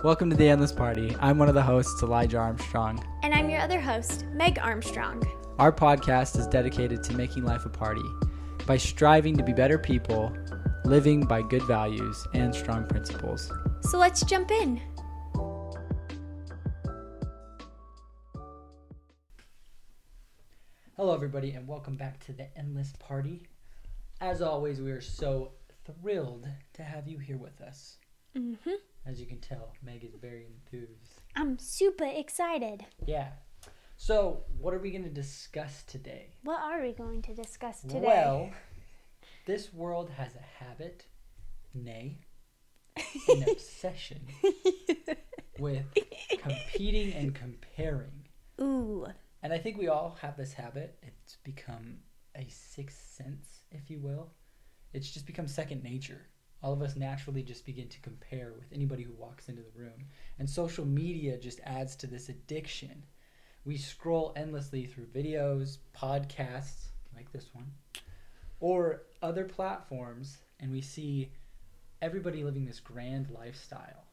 Welcome to the Endless Party. I'm one of the hosts, Elijah Armstrong. And I'm your other host, Meg Armstrong. Our podcast is dedicated to making life a party by striving to be better people, living by good values and strong principles. So let's jump in. Hello, everybody, and welcome back to the Endless Party. As always, we are so thrilled to have you here with us. Mm-hmm. As you can tell, Meg is very enthused. I'm super excited. Yeah. So, what are we going to discuss today? What are we going to discuss today? Well, this world has a habit, nay, an obsession with competing and comparing. Ooh. And I think we all have this habit. It's become a sixth sense, if you will. It's just become second nature. All of us naturally just begin to compare with anybody who walks into the room. And social media just adds to this addiction. We scroll endlessly through videos, podcasts, like this one, or other platforms, and we see everybody living this grand lifestyle.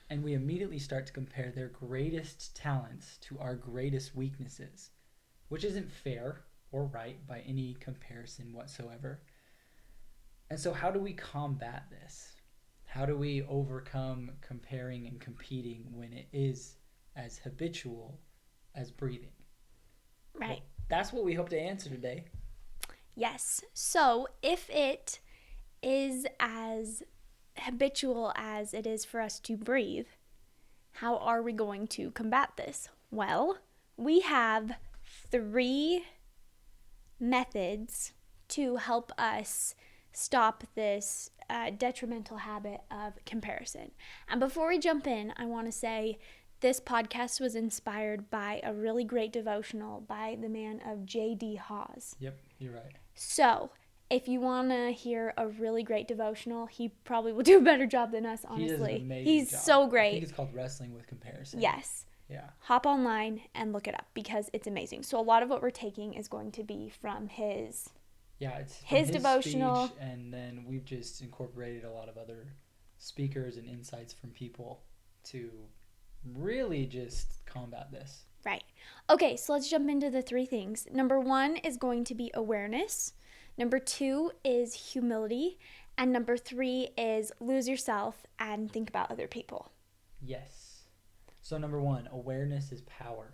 And we immediately start to compare their greatest talents to our greatest weaknesses, which isn't fair or right by any comparison whatsoever. And so how do we combat this? How do we overcome comparing and competing when it is as habitual as breathing? Right. Well, that's what we hope to answer today. Yes. So if it is as habitual as it is for us to breathe, how are we going to combat this? Well, we have 3 methods to help us stop this detrimental habit of comparison. And before we jump in, I want to say this podcast was inspired by a really great devotional by the man of J.D. Hawes. Yep, you're right. So, if you want to hear a really great devotional, he probably will do a better job than us, honestly. He does an amazing He's job. so great. I think it's called Wrestling with Comparison. Yes. Yeah. Hop online and look it up because it's amazing. So a lot of what we're taking is going to be from his It's his devotional, speech, and then we've just incorporated a lot of other speakers and insights from people to really just combat this. Right. Okay, so let's jump into the 3 things. Number 1 is going to be awareness. Number 2 is humility. And number 3 is lose yourself and think about other people. Yes. So number 1, awareness is power.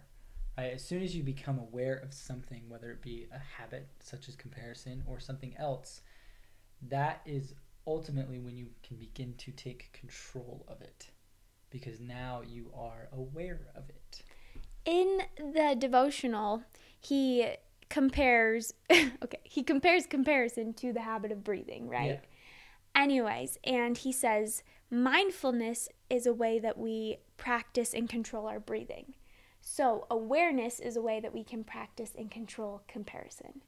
Right? As soon as you become aware of something, whether it be a habit such as comparison or something else, that is ultimately when you can begin to take control of it, because now you are aware of it. In the devotional, he compares comparison to the habit of breathing, right? Yeah. Anyways, and he says mindfulness is a way that we practice and control our breathing. So awareness is a way that we can practice and control comparison.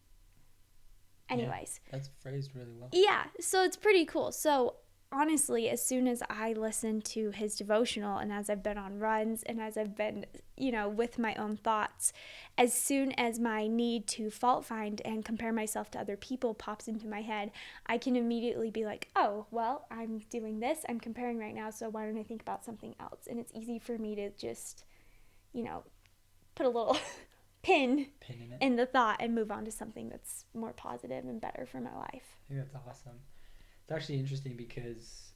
Anyways. Yeah, that's phrased really well. Yeah, so it's pretty cool. So honestly, as soon as I listen to his devotional and as I've been on runs and as I've been, with my own thoughts, as soon as my need to fault find and compare myself to other people pops into my head, I can immediately be like, oh, well, I'm doing this, I'm comparing right now, so why don't I think about something else? And it's easy for me to just, put a little pin in the thought and move on to something that's more positive and better for my life. I think that's awesome. It's actually interesting because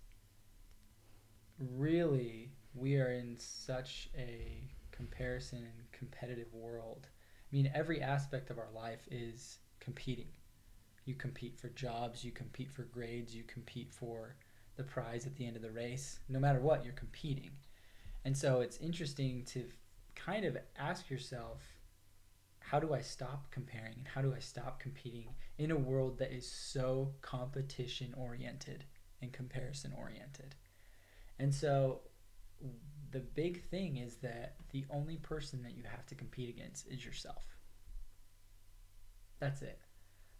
really we are in such a comparison and competitive world. I mean, every aspect of our life is competing. You compete for jobs, you compete for grades, you compete for the prize at the end of the race. No matter what, you're competing. And so it's interesting to kind of ask yourself, how do I stop comparing and how do I stop competing in a world that is so competition oriented and comparison oriented? And so the big thing is that the only person that you have to compete against is yourself. That's it.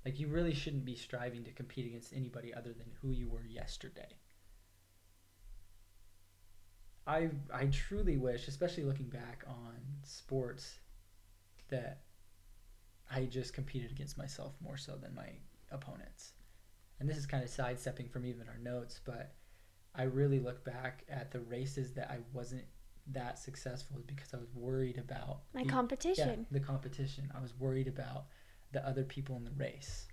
Like, you really shouldn't be striving to compete against anybody other than who you were yesterday. I truly wish, especially looking back on sports, that I just competed against myself more so than my opponents. And this is kind of sidestepping from even our notes, but I really look back at the races that I wasn't that successful because I was worried about My competition. the competition. I was worried about the other people in the race.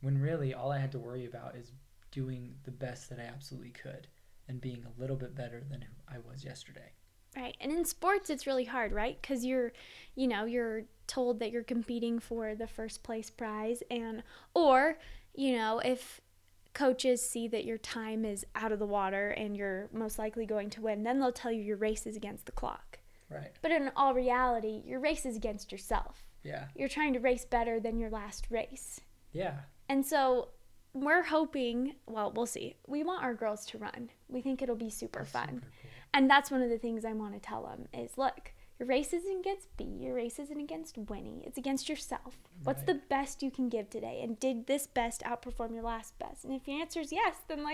When really all I had to worry about is doing the best that I absolutely could and being a little bit better than who I was yesterday. Right. And in sports, it's really hard, right? Because you're told that you're competing for the first place prize, or, if coaches see that your time is out of the water and you're most likely going to win, then they'll tell you your race is against the clock. Right. But in all reality, your race is against yourself. Yeah. You're trying to race better than your last race. Yeah. And so we're hoping, well, we'll see. We want our girls to run. We think it'll be super fun. Super cool. And that's one of the things I want to tell them is, look, your race isn't against B. Your race isn't against Winnie. It's against yourself. What's the best you can give today? And did this best outperform your last best? And if your answer is yes, then,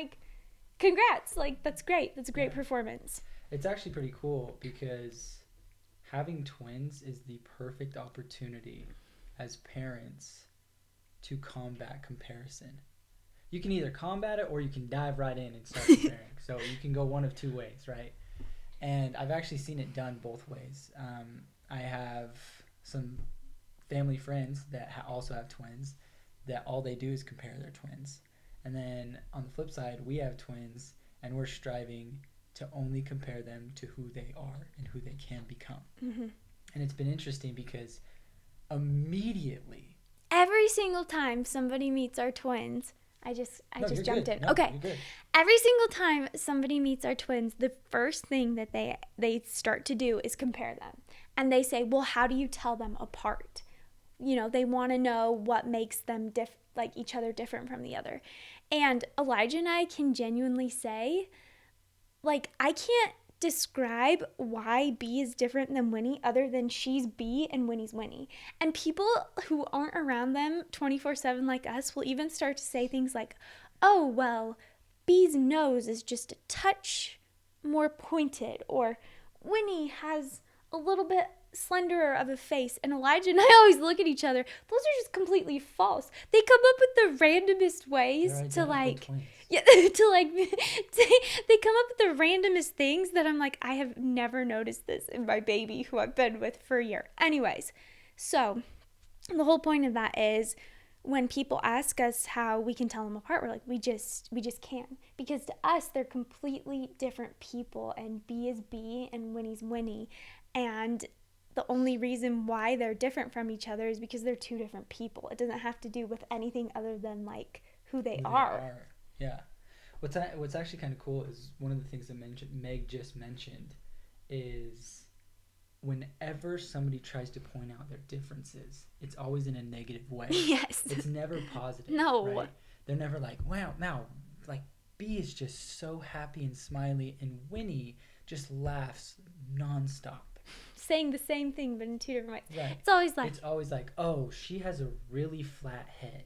congrats. That's great. That's a great performance. It's actually pretty cool because having twins is the perfect opportunity as parents to combat comparison. You can either combat it or you can dive right in and start comparing. So you can go one of two ways, right? And I've actually seen it done both ways. I have some family friends that also have twins that all they do is compare their twins. And then on the flip side, we have twins and we're striving to only compare them to who they are and who they can become. Mm-hmm. And it's been interesting because immediately, every single time somebody meets our twins, I just jumped in. No, okay. You're good. Every single time somebody meets our twins, the first thing that they start to do is compare them. And they say, well, how do you tell them apart? They want to know what makes them each other different from the other. And Elijah and I can genuinely say, I can't describe why B is different than Winnie other than she's B and Winnie's Winnie. And people who aren't around them 24/7 like us will even start to say things like, oh, well, B's nose is just a touch more pointed, or Winnie has a little bit slenderer of a face. And Elijah and I always look at each other. Those are just completely false. They come up with the randomest ways to twins. Yeah, they come up with the randomest things that I'm like, I have never noticed this in my baby who I've been with for a year. Anyways, so the whole point of that is when people ask us how we can tell them apart, we're like, we just can't. Because to us, they're completely different people, and B is B and Winnie's Winnie. And the only reason why they're different from each other is because they're two different people. It doesn't have to do with anything other than who they are. Yeah. What's actually kind of cool is one of the things that Meg just mentioned is whenever somebody tries to point out their differences, it's always in a negative way. Yes. It's never positive. No. Right? They're never like, wow, B is just so happy and smiley, and Winnie just laughs nonstop. Saying the same thing, but in two different ways. Right. It's always like, oh, she has a really flat head.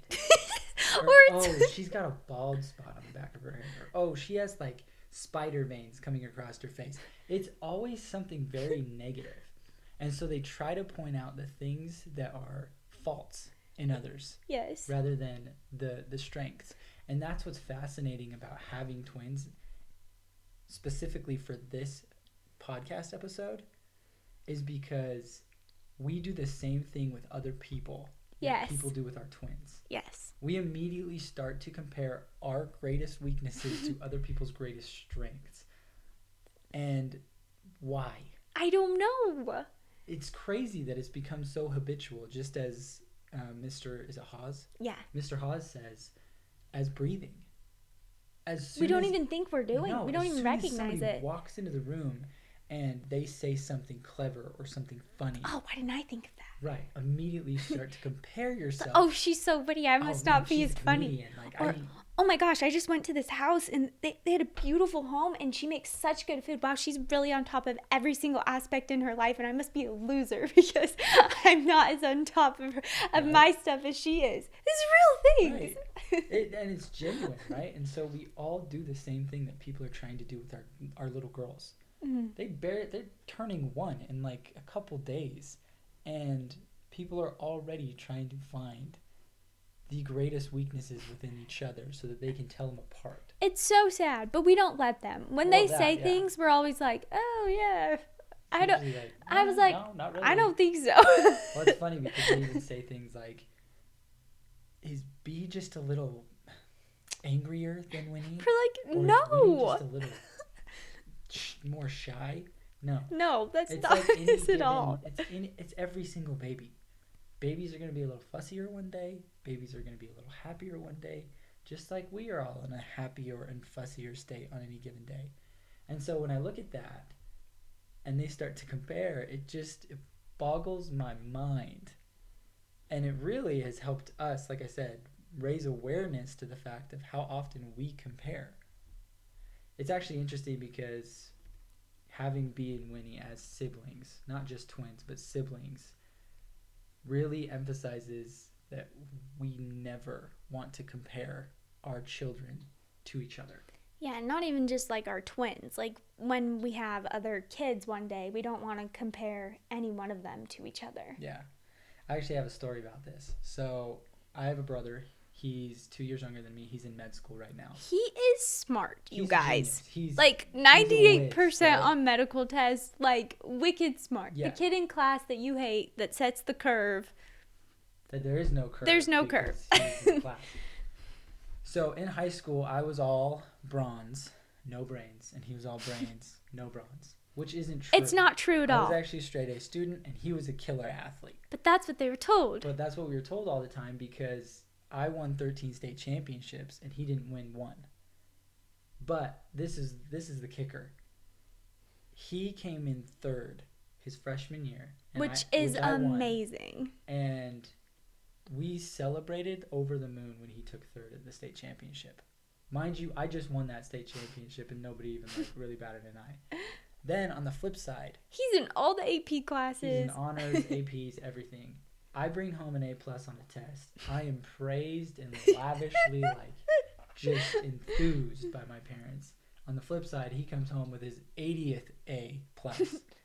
Or she's got a bald spot on the back of her head. Or, oh, she has spider veins coming across her face. It's always something very negative. And so they try to point out the things that are faults in others. Yes. Rather than the strengths. And that's what's fascinating about having twins, specifically for this podcast episode, is because we do the same thing with other people that people do with our twins. Yes. We immediately start to compare our greatest weaknesses to other people's greatest strengths. And why? I don't know. It's crazy that it's become so habitual, just as Mr. Is it Hawes? Yeah. Mr. Hawes says, as breathing. We don't even think we're doing. No, we don't even recognize it. Walks into the room and they say something clever or something funny. Oh, why didn't I think of that? Right. Immediately you start to compare yourself. Oh, she's so witty. I must not be as funny. And oh my gosh, I just went to this house and they had a beautiful home and she makes such good food. Wow, she's really on top of every single aspect in her life, and I must be a loser because I'm not as on top of my stuff as she is. This is real things. Right. And it's genuine, right? And so we all do the same thing that people are trying to do with our little girls. Mm-hmm. They're turning 1 in a couple days, and people are already trying to find the greatest weaknesses within each other so that they can tell them apart. It's so sad, but we don't let them. When they say things, we're always like, "Oh yeah." I don't. Like, I was like, no, not really. I don't think so. Well, it's funny because they even say things like, "Is B just a little angrier than Winnie?" We're like, Or no. Is Winnie just a little more shy? No. No, that's It's not like any it at given- all. It's every single baby. Babies are going to be a little fussier one day. Babies are going to be a little happier one day. Just like we are all in a happier and fussier state on any given day. And so when I look at that and they start to compare, it boggles my mind. And it really has helped us, like I said, raise awareness to the fact of how often we compare. It's actually interesting because having B and Winnie as siblings, not just twins, but siblings, really emphasizes that we never want to compare our children to each other. Yeah, not even just like our twins. Like when we have other kids one day, we don't want to compare any one of them to each other. Yeah. I actually have a story about this. So I have a brother. He's 2 years younger than me. He's in med school right now. He is smart, you He's guys. He's like he's 98% whiz, right? on medical tests, like wicked smart. Yeah. The kid in class that you hate that sets the curve. That there is no curve. There's no because curve. he's in class. So in high school, I was all bronze, no brains, and he was all brains, no bronze, which isn't true. It's not true at I all. was actually a straight A student, and he was a killer athlete. But that's what they were told. But that's what we were told all the time because I won 13 state championships, and he didn't win one. But this is the kicker. He came in third his freshman year. Which is I won. amazing. And we celebrated over the moon when he took third at the state championship. Mind you, I just won that state championship and nobody even really batted an eye. Then on the flip side, He's in all the AP classes. he's in honors, APs, everything. I bring home an A+ on a test. I am praised and lavishly just enthused by my parents. On the flip side, he comes home with his 80th A+,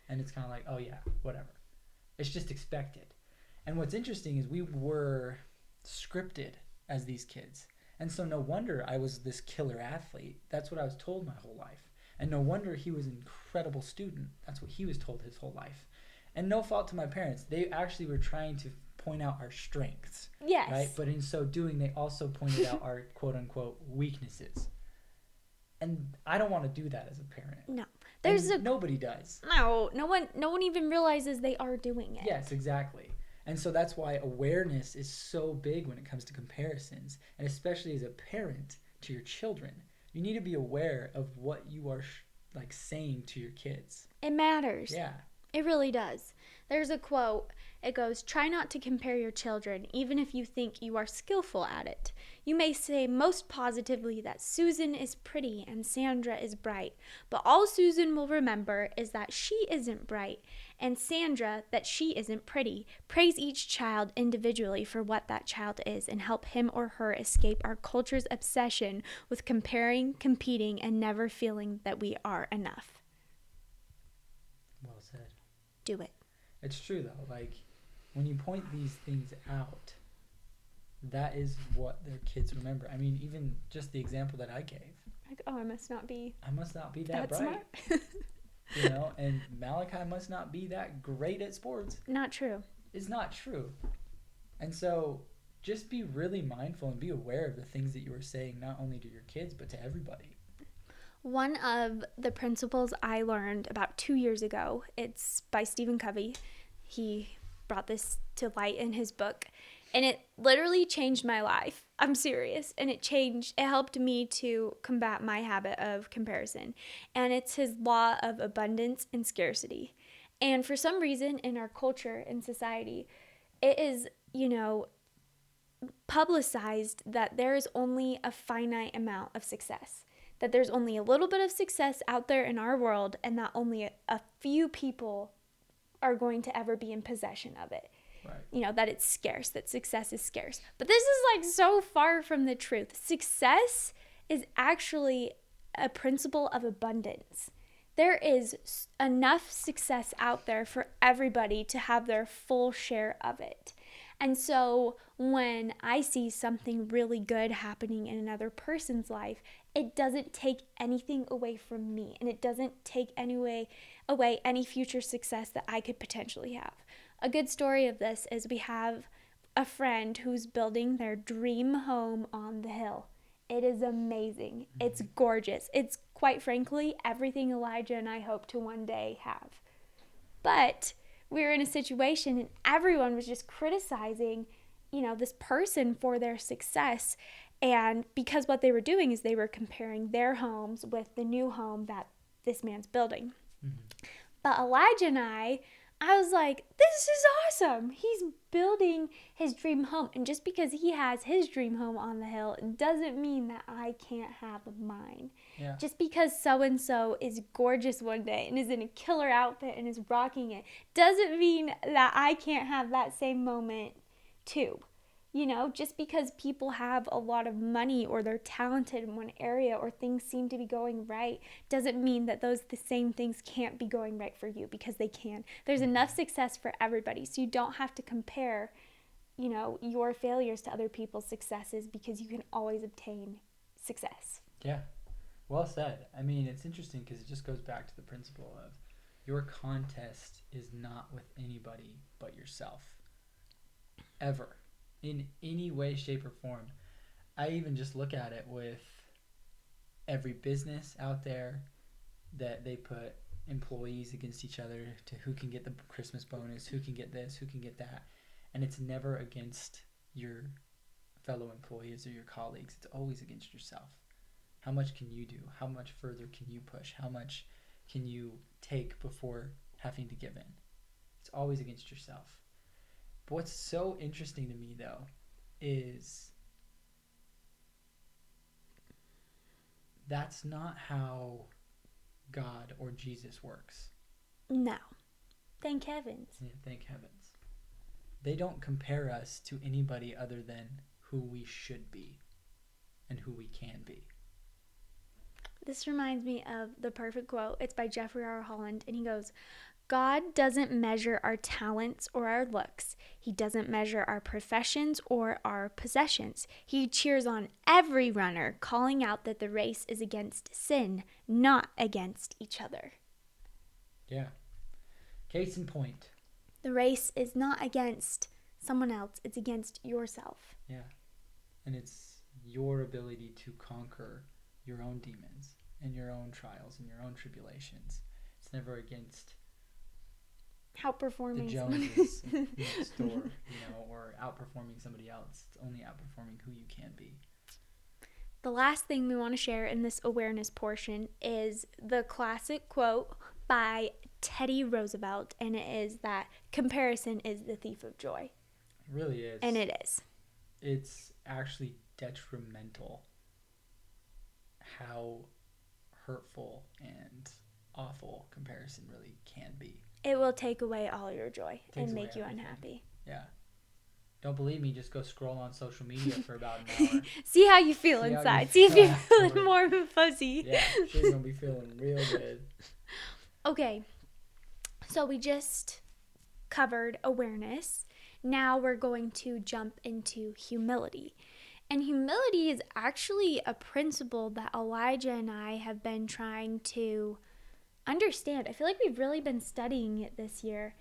and it's kind of like, oh yeah, whatever. It's just expected. And what's interesting is we were scripted as these kids. And so no wonder I was this killer athlete. That's what I was told my whole life. And no wonder he was an incredible student. That's what he was told his whole life. And no fault to my parents. They actually were trying to point out our strengths. Yes. Right? But in so doing, they also pointed out our quote-unquote weaknesses. And I don't want to do that as a parent. No. Nobody does. No one even realizes they are doing it. Yes, exactly. And so that's why awareness is so big when it comes to comparisons, and especially as a parent to your children. You need to be aware of what you are saying to your kids. It matters. Yeah. It really does. There's a quote. It goes, "Try not to compare your children, even if you think you are skillful at it. You may say most positively that Susan is pretty and Sandra is bright, but all Susan will remember is that she isn't bright, and Sandra that she isn't pretty. Praise each child individually for what that child is and help him or her escape our culture's obsession with comparing, competing, and never feeling that we are enough." Well said. Do it. It's true, though. When you point these things out, that is what their kids remember. I mean, even just the example that I gave. Like, oh, I must not be that bright. smart. And Malachi must not be that great at sports. Not true. It's not true. And so just be really mindful and be aware of the things that you are saying, not only to your kids, but to everybody. One of the principles I learned about 2 years ago, it's by Stephen Covey. He brought this to light in his book, and it literally changed my life. I'm serious. And it helped me to combat my habit of comparison. And it's his law of abundance and scarcity. And for some reason in our culture and society, it is, publicized that there is only a finite amount of success. That there's only a little bit of success out there in our world, and that only a few people are going to ever be in possession of it. Right. That it's scarce, that success is scarce. But this is so far from the truth. Success is actually a principle of abundance. There is enough success out there for everybody to have their full share of it. And so when I see something really good happening in another person's life, it doesn't take anything away from me, and it doesn't take away any future success that I could potentially have. A good story of this is we have a friend who's building their dream home on the hill. It is amazing. It's gorgeous. It's quite frankly everything Elijah and I hope to one day have. But we were in a situation and everyone was just criticizing, this person for their success. And because what they were doing is they were comparing their homes with the new home that this man's building. Mm-hmm. But Elijah and I was like, this is awesome. He's building his dream home. And just because he has his dream home on the hill doesn't mean that I can't have mine. Yeah. Just because so-and-so is gorgeous one day and is in a killer outfit and is rocking it doesn't mean that I can't have that same moment too. Just because people have a lot of money or they're talented in one area or things seem to be going right doesn't mean that the same things can't be going right for you, because they can. There's enough success for everybody, so you don't have to compare, your failures to other people's successes, because you can always obtain success. Yeah, well said. I mean, it's interesting because it just goes back to the principle of your contest is not with anybody but yourself. Ever. In any way, shape, or form. I even just look at it with every business out there that they put employees against each other to who can get the Christmas bonus, who can get this, who can get that. And it's never against your fellow employees or your colleagues. It's always against yourself. How much can you do? How much further can you push? How much can you take before having to give in? It's always against yourself. But what's so interesting to me, though, is that's not how God or Jesus works. No. Thank heavens. Yeah, thank heavens. They don't compare us to anybody other than who we should be and who we can be. This reminds me of the perfect quote. It's by Jeffrey R. Holland, and he goes, God doesn't measure our talents or our looks. He doesn't measure our professions or our possessions. He cheers on every runner, calling out that the race is against sin, not against each other. Yeah. Case in point. The race is not against someone else. It's against yourself. Yeah. And it's your ability to conquer your own demons and your own trials and your own tribulations. It's never against outperforming the Joneses next door, or outperforming somebody else. It's only outperforming who you can be. The last thing we want to share in this awareness portion is the classic quote by Teddy Roosevelt, and it is that comparison is the thief of joy. It really is. And it is. It's actually detrimental how hurtful and awful comparison really can be. It will take away all your joy and make you unhappy. Yeah. Don't believe me? Just go scroll on social media for about an hour. See how you feel inside. See if you're feeling warm and fuzzy. Yeah, she's going to be feeling real good. Okay. So we just covered awareness. Now we're going to jump into humility. And humility is actually a principle that Elijah and I have been trying to understand. I feel like we've really been studying it this year,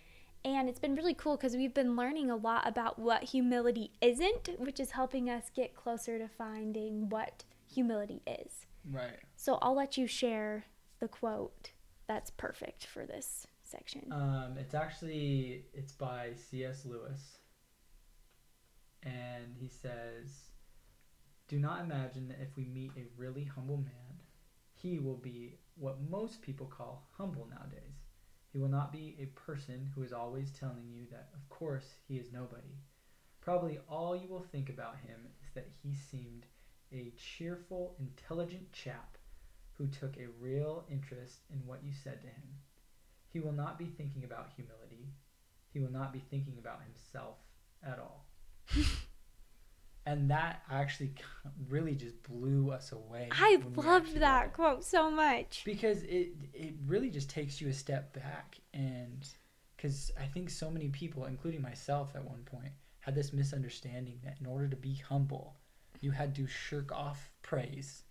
and it's been really cool because we've been learning a lot about what humility isn't, which is helping us get closer to finding what humility is. Right. So I'll let you share the quote that's perfect for this section. It's by C.S. Lewis, and he says, "Do not imagine that if we meet a really humble man, he will be what most people call humble nowadays. He will not be a person who is always telling you that, of course, he is nobody. Probably all you will think about him is that he seemed a cheerful, intelligent chap who took a real interest in what you said to him. He will not be thinking about humility. He will not be thinking about himself at all." And that actually really just blew us away. I loved that quote so much. Because it really just takes you a step back. And because I think so many people, including myself at one point, had this misunderstanding that in order to be humble, you had to shirk off praise.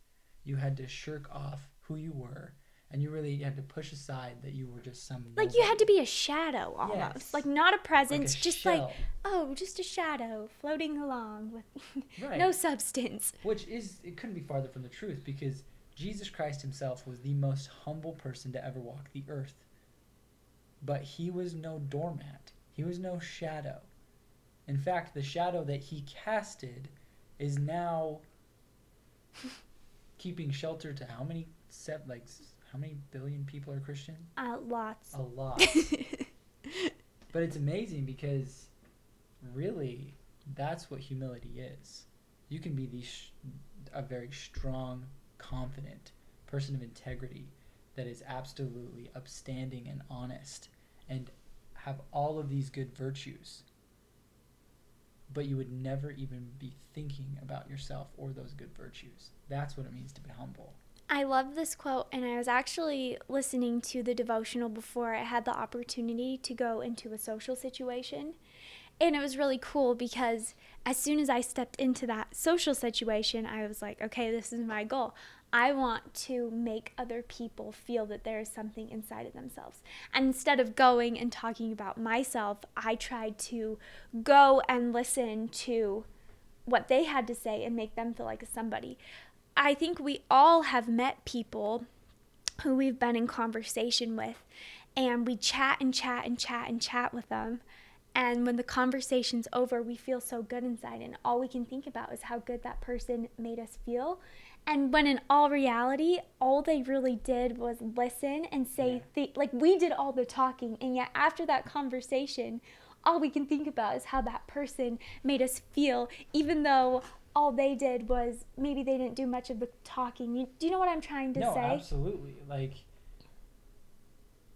You had to shirk off who you were, and you really had to push aside that you were just some Like nobody. you had to be a shadow almost. Yes. Like not a presence, Like a just shell. like, oh, just a shadow floating along with Right. no substance. Which is, it couldn't be farther from the truth, because Jesus Christ himself was the most humble person to ever walk the earth. But he was no doormat. He was no shadow. In fact, the shadow that he casted is now keeping shelter to how many how many billion people are Christian? Lots. A lot. But it's amazing because really that's what humility is. You can be a very strong, confident person of integrity that is absolutely upstanding and honest and have all of these good virtues, but you would never even be thinking about yourself or those good virtues. That's what it means to be humble. I love this quote, and I was actually listening to the devotional before I had the opportunity to go into a social situation. And it was really cool because as soon as I stepped into that social situation, I was like, okay, this is my goal. I want to make other people feel that there is something inside of themselves. And instead of going and talking about myself, I tried to go and listen to what they had to say and make them feel like somebody. I think we all have met people who we've been in conversation with, and we chat and chat and chat and chat with them. And when the conversation's over, we feel so good inside, and all we can think about is how good that person made us feel. And when in all reality, all they really did was listen and say, like we did all the talking, and yet after that conversation, all we can think about is how that person made us feel, even though all they did was maybe they didn't do much of the talking. Do you know what I'm trying to say? No, absolutely. Like,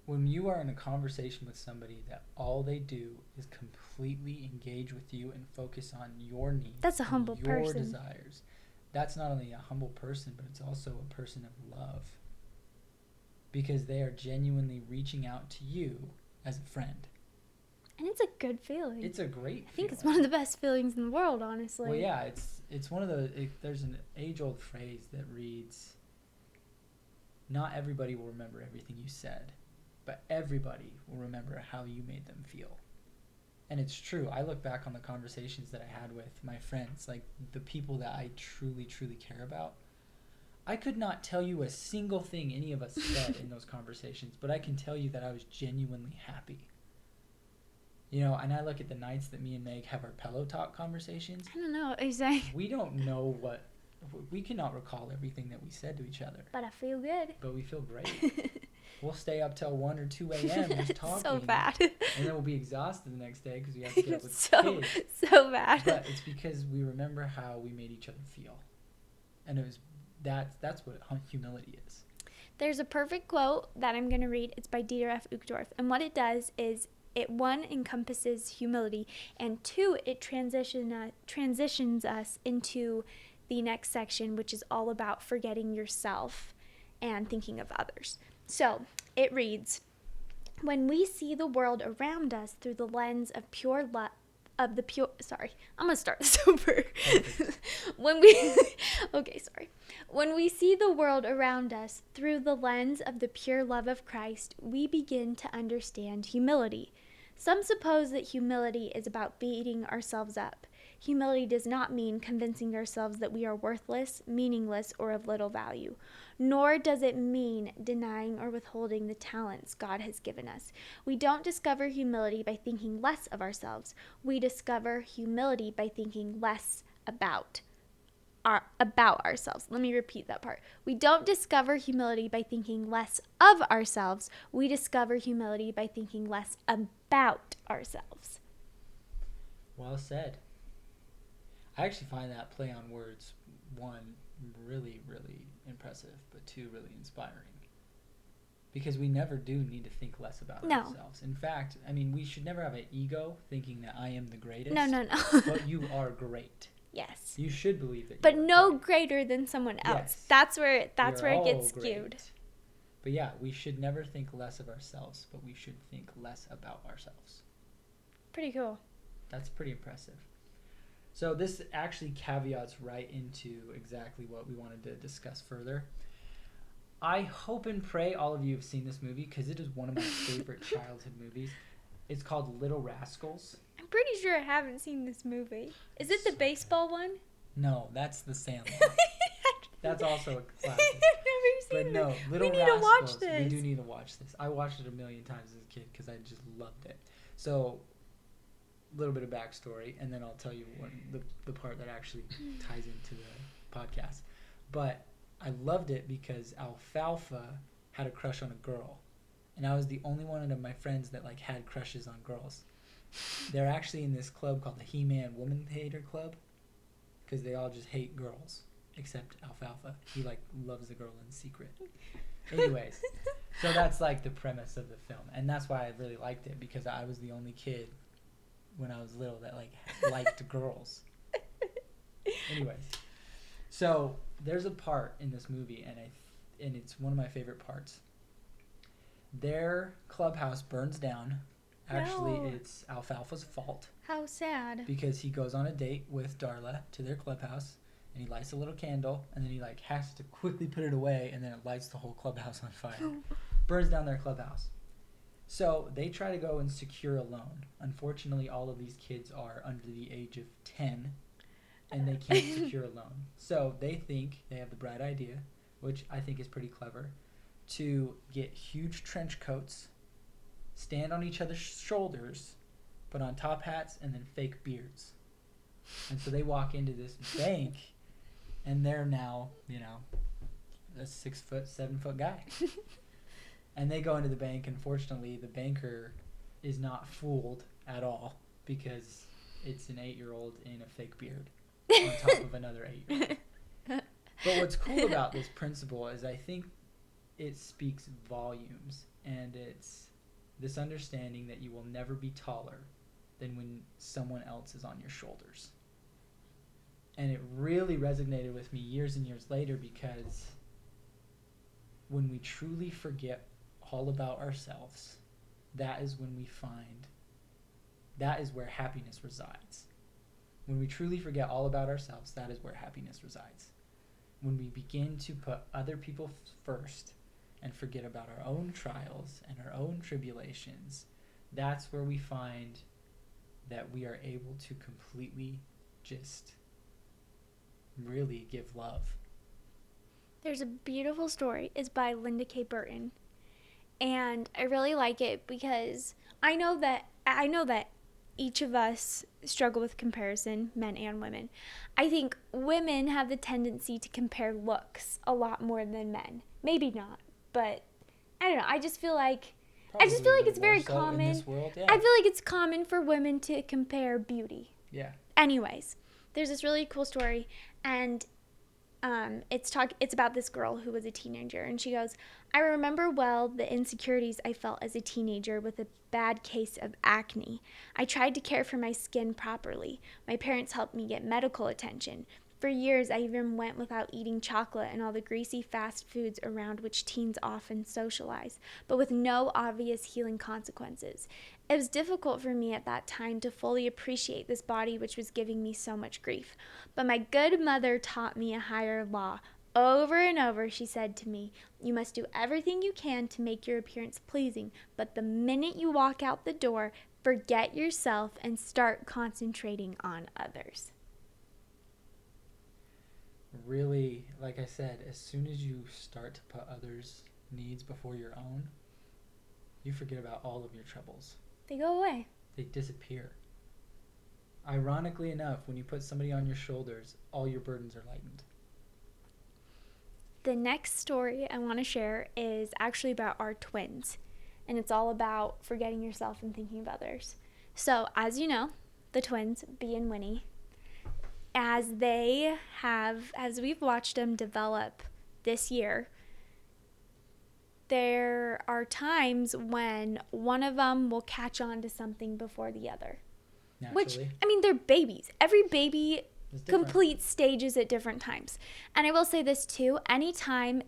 when you are in a conversation with somebody that all they do is completely engage with you and focus on your needs, that's a humble your person. desires, that's not only a humble person, but it's also a person of love, because they are genuinely reaching out to you as a friend. And it's a good feeling. It's a great feeling. I think it's one of the best feelings in the world, honestly. Well, yeah, it's one of there's an age-old phrase that reads, not everybody will remember everything you said, but everybody will remember how you made them feel. And it's true. I look back on the conversations that I had with my friends, like the people that I truly, truly care about. I could not tell you a single thing any of us said in those conversations, but I can tell you that I was genuinely happy. You know, and I look at the nights that me and Meg have our pillow talk conversations. I don't know, exactly. We don't know we cannot recall everything that we said to each other. But I feel good. But we feel great. We'll stay up till 1 or 2 a.m. just talking. So bad. And then we'll be exhausted the next day because we have to get up with kids. So bad. But it's because we remember how we made each other feel. And it was that's what humility is. There's a perfect quote that I'm going to read. It's by Dieter F. Uchtdorf. And what it does is it, one, encompasses humility, and two, it transitions us into the next section, which is all about forgetting yourself and thinking of others. So it reads, when we see the world around us through the lens of pure love, I'm gonna start this over. When we see the world around us through the lens of the pure love of Christ, we begin to understand humility. Some suppose that humility is about beating ourselves up. Humility does not mean convincing ourselves that we are worthless, meaningless, or of little value. Nor does it mean denying or withholding the talents God has given us. We don't discover humility by thinking less of ourselves. We discover humility by thinking less about ourselves. Let me repeat that part. We don't discover humility by thinking less of ourselves. We discover humility by thinking less about ourselves. Well said. I actually find that play on words, one, really, really impressive, but two, really inspiring. Because we never do need to think less about ourselves. In fact, I mean, we should never have an ego thinking that I am the greatest. No. But you are great. Yes. You should believe that. But no greater than someone else. Yes. That's where it gets skewed. Great. But yeah, we should never think less of ourselves, but we should think less about ourselves. Pretty cool. That's pretty impressive. So this actually caveats right into exactly what we wanted to discuss further. I hope and pray all of you have seen this movie because it is one of my favorite childhood movies. It's called Little Rascals. I'm pretty sure I haven't seen this movie. Is it the So baseball one? No, that's The Sandlot. That's also a I've classic. never But seen no, this. Little We need Rascals. to watch this. We do need to watch this. I watched it a million times as a kid because I just loved it. So, a little bit of backstory, and then I'll tell you the part that actually ties into the podcast. But I loved it because Alfalfa had a crush on a girl, and I was the only one of my friends that like had crushes on girls. They're actually in this club called the He-Man Woman Hater Club because they all just hate girls except Alfalfa. He like loves the girl in secret. Anyways, so that's like the premise of the film, and that's why I really liked it because I was the only kid when I was little that like liked girls. Anyways, so there's a part in this movie, and it's one of my favorite parts. Their clubhouse burns down. Actually, No. it's Alfalfa's fault How sad. because he goes on a date with Darla to their clubhouse, and he lights a little candle, and then he like has to quickly put it away, and then it lights the whole clubhouse on fire. Burns down their clubhouse. So they try to go and secure a loan. Unfortunately, all of these kids are under the age of 10, and they can't secure a loan. So they think they have the bright idea, which I think is pretty clever, to get huge trench coats, stand on each other's shoulders, put on top hats, and then fake beards. And so they walk into this bank, and they're now, a 6 foot, 7 foot guy. And they go into the bank, and fortunately, the banker is not fooled at all because it's an 8-year-old in a fake beard on top of another 8-year-old. But what's cool about this principle is I think it speaks volumes, and it's this understanding that you will never be taller than when someone else is on your shoulders. And it really resonated with me years and years later because when we truly forget all about ourselves, that is when we find, that is where happiness resides. When we truly forget all about ourselves, that is where happiness resides. When we begin to put other people first and forget about our own trials and our own tribulations, that's where we find that we are able to completely just really give love. There's a beautiful story. It's by Linda K. Burton. And I really like it because I know that each of us struggle with comparison, men and women. I think women have the tendency to compare looks a lot more than men. Maybe not, but I don't know. I just feel like it's very common. In this world, yeah. I feel like it's common for women to compare beauty. Yeah. Anyways, there's this really cool story, and it's about this girl who was a teenager, and she goes, I remember well the insecurities I felt as a teenager with a bad case of acne. I tried to care for my skin properly. My parents helped me get medical attention. For years, I even went without eating chocolate and all the greasy fast foods around which teens often socialize, but with no obvious healing consequences. It was difficult for me at that time to fully appreciate this body which was giving me so much grief. But my good mother taught me a higher law. Over and over, she said to me, you must do everything you can to make your appearance pleasing, but the minute you walk out the door, forget yourself and start concentrating on others. Really, like I said, as soon as you start to put others' needs before your own, you forget about all of your troubles. They go away. They disappear. Ironically enough, when you put somebody on your shoulders, all your burdens are lightened. The next story I want to share is actually about our twins, and it's all about forgetting yourself and thinking of others. So, as you know, the twins, B and Winnie, as we've watched them develop this year, there are times when one of them will catch on to something before the other. Naturally. Which, they're babies. Every baby It's different. complete stages at different times. And I will say this too, anytime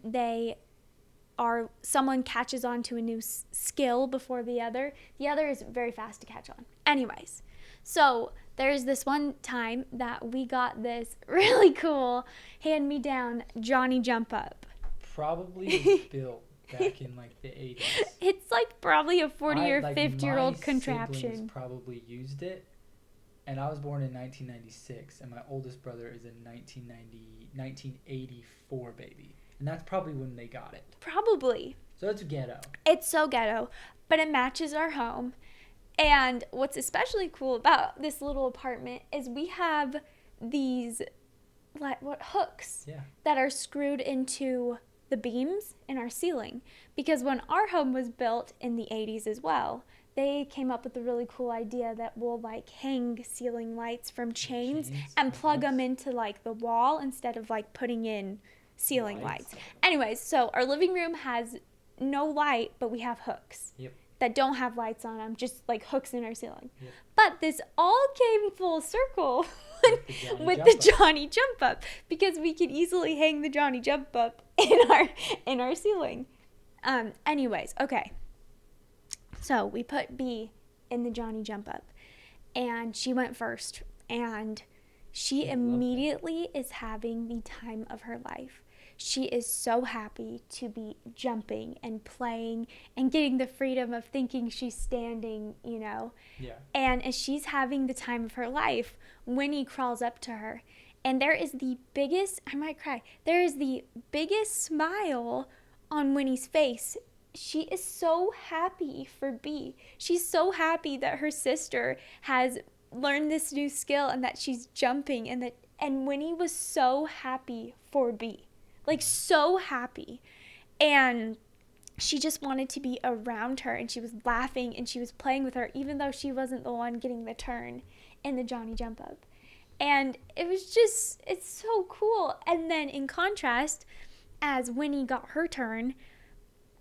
someone catches on to a new skill before the other is very fast to catch on. Anyways, so there's this one time that we got this really cool hand-me-down Johnny Jump Up. Probably was built back in like the 80s. It's like probably a 40 or like 50-year-old my contraption. siblings probably used it, and I was born in 1996, and my oldest brother is a 1984 baby, and that's probably when they got it. Probably. So it's ghetto. It's so ghetto, but it matches our home. And what's especially cool about this little apartment is we have these hooks that are screwed into the beams in our ceiling, because when our home was built in the 80s as well, they came up with a really cool idea that we'll like hang ceiling lights from chains and plug them into like the wall instead of like putting in ceiling lights. Anyways, so our living room has no light, but we have hooks that don't have lights on them, just like hooks in our ceiling. But this all came full circle with the Johnny Jump Up, because we could easily hang the Johnny Jump Up in our ceiling. Anyways, okay. So we put B in the Johnny Jump Up, and she went first, and she immediately is having the time of her life. She is so happy to be jumping and playing and getting the freedom of thinking she's standing, you know. Yeah. And as she's having the time of her life, Winnie crawls up to her, and there is the biggest, I might cry, there is the biggest smile on Winnie's face. She is so happy for B. She's so happy that her sister has learned this new skill and that she's jumping, and Winnie was so happy for B. Like, so happy. And she just wanted to be around her, and she was laughing and she was playing with her, even though she wasn't the one getting the turn in the Johnny Jump Up. And it was just, it's so cool. And then in contrast, as Winnie got her turn,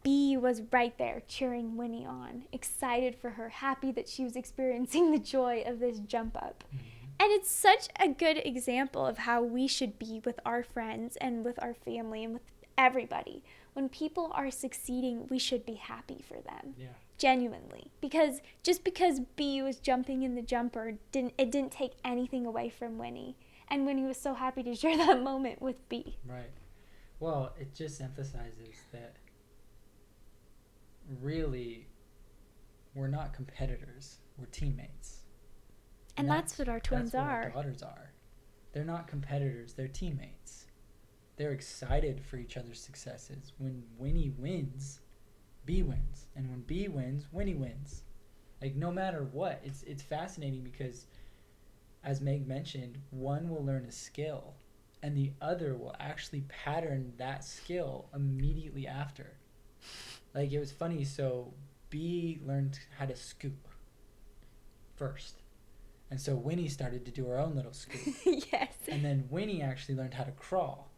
B was right there cheering Winnie on, excited for her, happy that she was experiencing the joy of this jump up. Mm-hmm. And it's such a good example of how we should be with our friends and with our family and with everybody. When people are succeeding, we should be happy for them. Yeah. Genuinely. Because just because B was jumping in the jumper, it didn't take anything away from Winnie. And Winnie was so happy to share that moment with B. Right. Well, it just emphasizes that really we're not competitors. We're teammates. And that's what our twins are. Our daughters are. They're not competitors. They're teammates. They're excited for each other's successes. When Winnie wins, B wins. And when B wins, Winnie wins. Like, no matter what. It's fascinating because, as Meg mentioned, one will learn a skill and the other will actually pattern that skill immediately after. Like, it was funny. So B learned how to scoop first. And so Winnie started to do her own little scoop. Yes. And then Winnie actually learned how to crawl.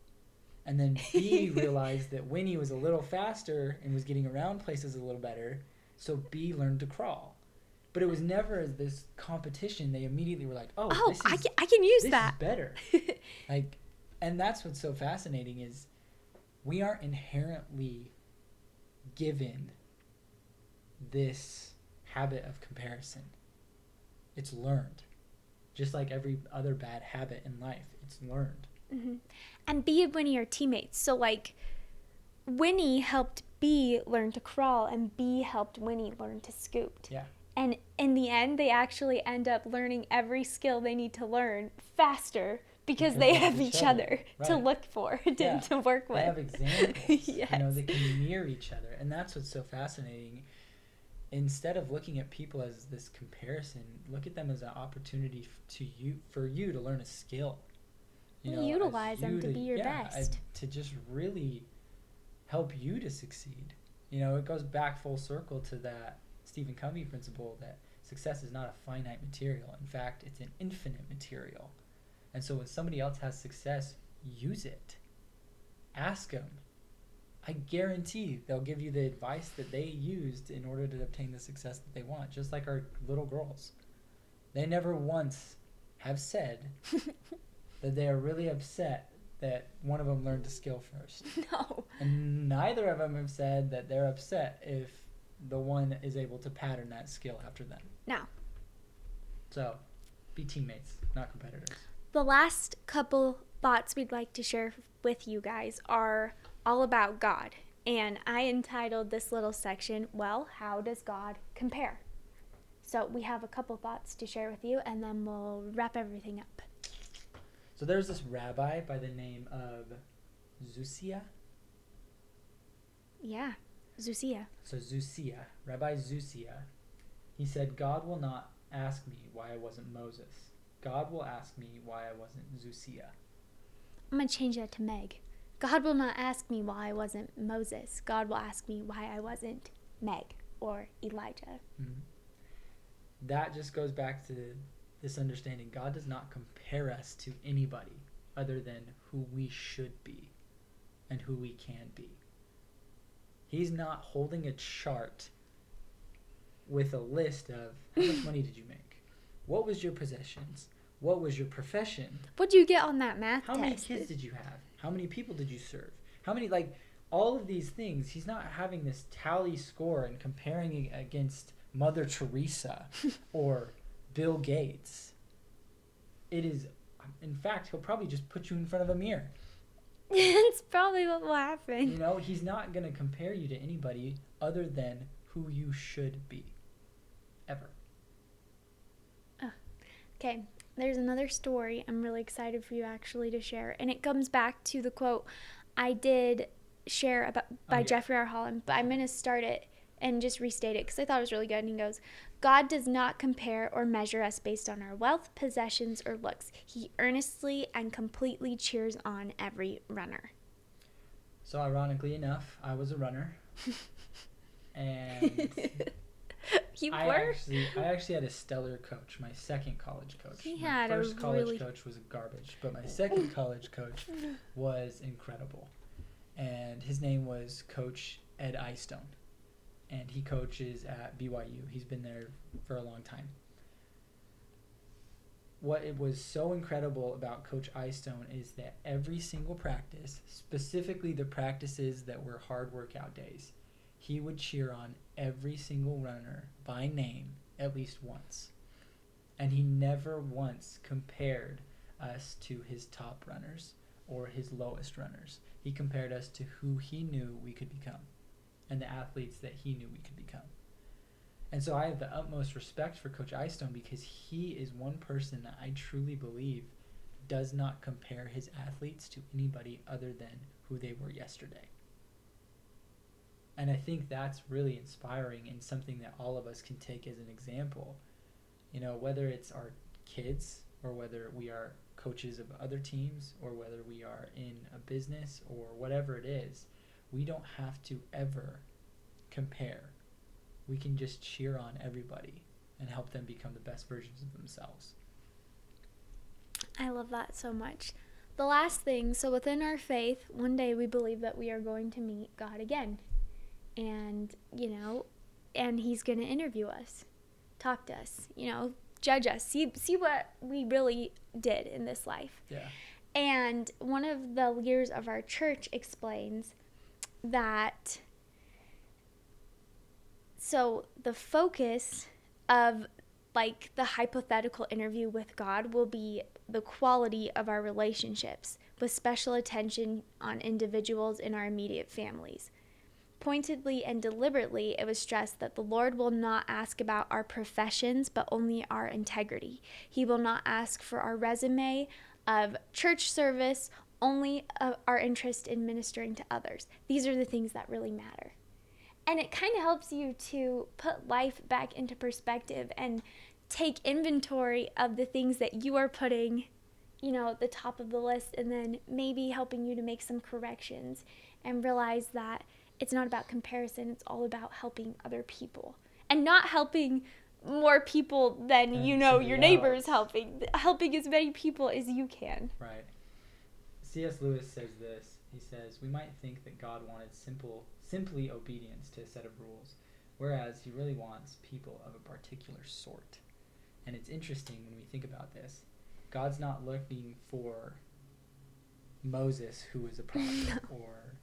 And then B realized that Winnie was a little faster and was getting around places a little better. So B learned to crawl. But it was never this competition. They immediately were like, I can use that. This is better. Like, and that's what's so fascinating is we aren't inherently given this habit of comparison. It's learned. Just like every other bad habit in life, it's learned. Mm-hmm. And B and Winnie are teammates. So, like, Winnie helped B learn to crawl, and B helped Winnie learn to scoop. Yeah. And in the end, they actually end up learning every skill they need to learn faster because they have each other to look for, to work with. They have examples. Yes. You know, they can mirror each other. And that's what's so fascinating. Instead of looking at people as this comparison, look at them as an opportunity for you to learn a skill. You know, utilize them to be your best. To just really help you to succeed. You know, it goes back full circle to that Stephen Covey principle that success is not a finite material. In fact, it's an infinite material. And so when somebody else has success, use it. Ask them. I guarantee they'll give you the advice that they used in order to obtain the success that they want, just like our little girls. They never once have said that they are really upset that one of them learned a skill first. No. And neither of them have said that they're upset if the one is able to pattern that skill after them. No. So, Be teammates, not competitors. The last couple thoughts we'd like to share with you guys are all about God. And I entitled this little section, well, how does God compare? So we have a couple thoughts to share with you, and then we'll wrap everything up. So there's this rabbi by the name of Zusia. Yeah, Zusia. So Zusia, Rabbi Zusia, he said, God will not ask me why I wasn't Moses. God will ask me why I wasn't Zusia. I'm going to change that to Meg. God will not ask me why I wasn't Moses. God will ask me why I wasn't Meg or Elijah. Mm-hmm. That just goes back to this understanding. God does not compare us to anybody other than who we should be and who we can be. He's not holding a chart with a list of how much money did you make? What was your possessions? What was your profession? What do you get on that math How test? many kids did you have? How many people did you serve? How many, all of these things. He's not having this tally score and comparing it against Mother Teresa or Bill Gates. It is, in fact, he'll probably just put you in front of a mirror. That's probably what will happen. You know, he's not going to compare you to anybody other than who you should be. Ever. Okay, there's another story I'm really excited for you actually to share. And it comes back to the quote I did share by Jeffrey R. Holland, but I'm going to start it and just restate it because I thought it was really good. And he goes, God does not compare or measure us based on our wealth, possessions, or looks. He earnestly and completely cheers on every runner. So ironically enough, I was a runner. And You I were? actually had a stellar coach, my second college coach. He my had first a college really... coach was garbage, but my second college coach was incredible. And his name was Coach Ed Eyestone. And he coaches at BYU. He's been there for a long time. What it was so incredible about Coach Eyestone is that every single practice, specifically the practices that were hard workout days, he would cheer on every single runner by name at least once. And he never once compared us to his top runners or his lowest runners. He compared us to who he knew we could become and the athletes that he knew we could become. And so I have the utmost respect for Coach Eyestone because he is one person that I truly believe does not compare his athletes to anybody other than who they were yesterday. And I think that's really inspiring and something that all of us can take as an example. You know, whether it's our kids or whether we are coaches of other teams or whether we are in a business or whatever it is, we don't have to ever compare. We can just cheer on everybody and help them become the best versions of themselves. I love that so much. The last thing, so within our faith, one day we believe that we are going to meet God again. And, and he's going to interview us, talk to us, judge us, see what we really did in this life. Yeah. And one of the leaders of our church explains that, so the focus of the hypothetical interview with God will be the quality of our relationships, with special attention on individuals in our immediate families. Pointedly and deliberately, it was stressed that the Lord will not ask about our professions, but only our integrity. He will not ask for our resume of church service, only our interest in ministering to others. These are the things that really matter. And it kind of helps you to put life back into perspective and take inventory of the things that you are putting, at the top of the list, and then maybe helping you to make some corrections and realize that it's not about comparison. It's all about helping other people and not helping more people than your neighbors helping as many people as you can. Right. C.S. Lewis says this. He says, we might think that God wanted simply obedience to a set of rules, whereas he really wants people of a particular sort. And it's interesting when we think about this. God's not looking for Moses, who was a prophet, or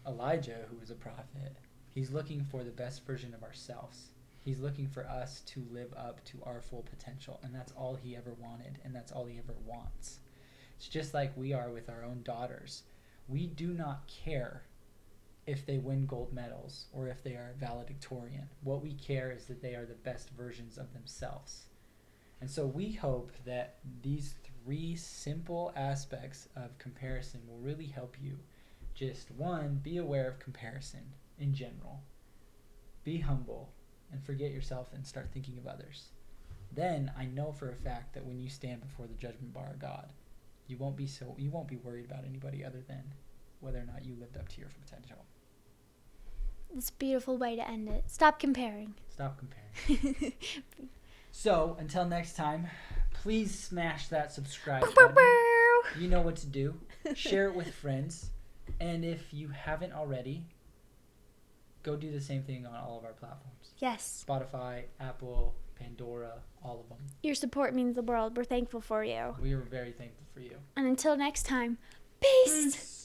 Elijah, who was a prophet. He's looking for the best version of ourselves. He's looking for us to live up to our full potential, and that's all he ever wanted, and that's all he ever wants. It's just like we are with our own daughters. We do not care if they win gold medals or if they are valedictorian. What we care is that they are the best versions of themselves. And so we hope that these 3 simple aspects of comparison will really help you. Just 1, be aware of comparison in general. Be humble and forget yourself and start thinking of others. Then I know for a fact that when you stand before the judgment bar of God, you won't be worried about anybody other than whether or not you lived up to your potential. It's a beautiful way to end it. Stop comparing. Stop comparing. So, until next time, please smash that subscribe button. You know what to do. Share it with friends. And if you haven't already, go do the same thing on all of our platforms. Yes. Spotify, Apple, Pandora, all of them. Your support means the world. We're thankful for you. We are very thankful for you. And until next time, peace.